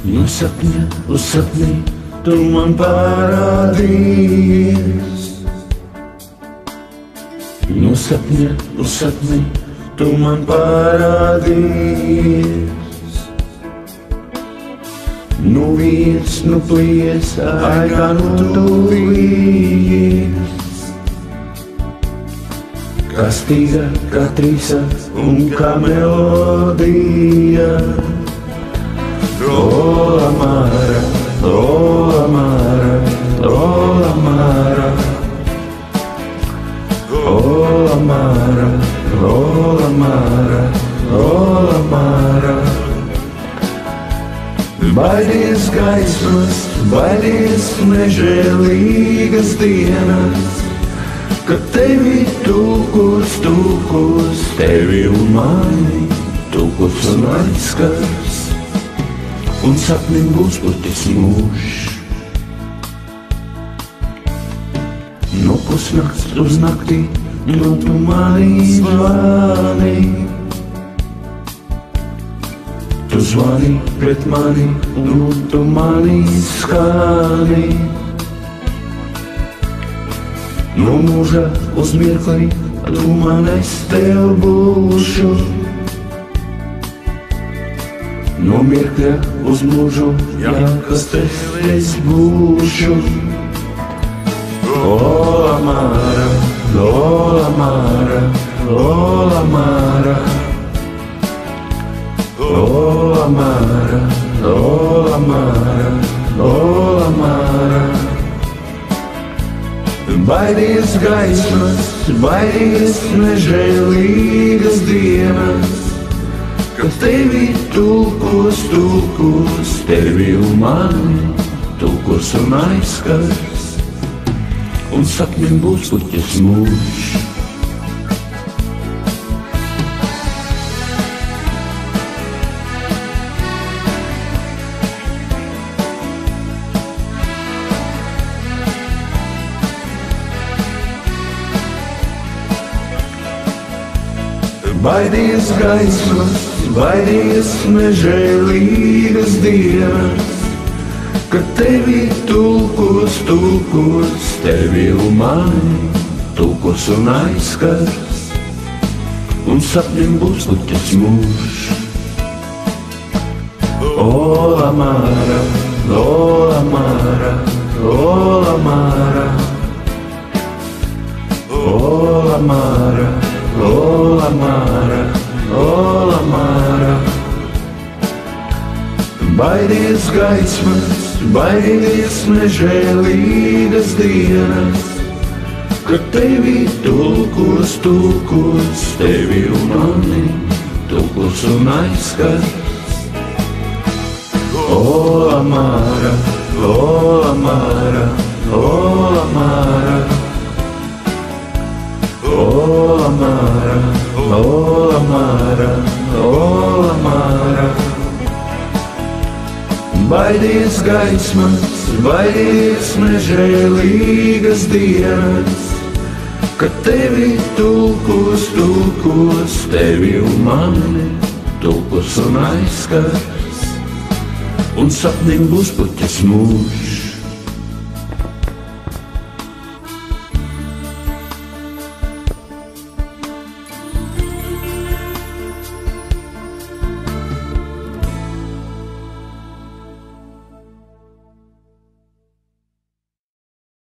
No sapņa uz sapni tu man parādījies. No sapņa uz sapni tu man parādījies. Nu viens, nu plies, ai kā nu tu vies. Kā stīga, kā trīsa un kā melodija. Oh, amara, oh, amara, oh, amara. Oh, amara, oh, amara, oh, amara. Baidies gaismas, baidies nežēlīgas dienas, kad tevi tūkos, tevi un mani tūkos un aizskars. Un sapnim būs putis mūžs. No pusnakts uz naktī, nu tu mani zvani. Tu zvani pret mani, nu tu mani skani. No mūža uz mirkli, tu man es tev būšu. No mirkļa uz mūžu, jā, kas tev es būšu. Oh, amara, oh, amara, oh, amara. Oh, amara, oh, amara, oh, amara. Baidies gaismas, baidies nežēlīgas dienas, kad tevi tūkos, tevi un mani tūkos un aizskars. Un sapnim būs puķes mūžs. Baidies gaismas, baidies nežēlīgas dienas, kad tevi tūkos, tevi un mani tūkos un aizskars. Un sapnim būs puķes mūžs. Oh, amara, oh, amara, oh, amara. Oh, amara, oh, amara, oh, amara. Baidies gaismas, baidies nežēlīgas dienas, kad tevi tūkos, tevi un mani tūkos un aizskars. Oh, amara, oh, amara, oh, amara. Oh, amara, oh, amara, oh, amara. Baidies gaismas, baidies nežēlīgas dienas, kad tevi tūkos, tevi un mani tūkos un aizskars. Un sapnim būs puķes mūžs.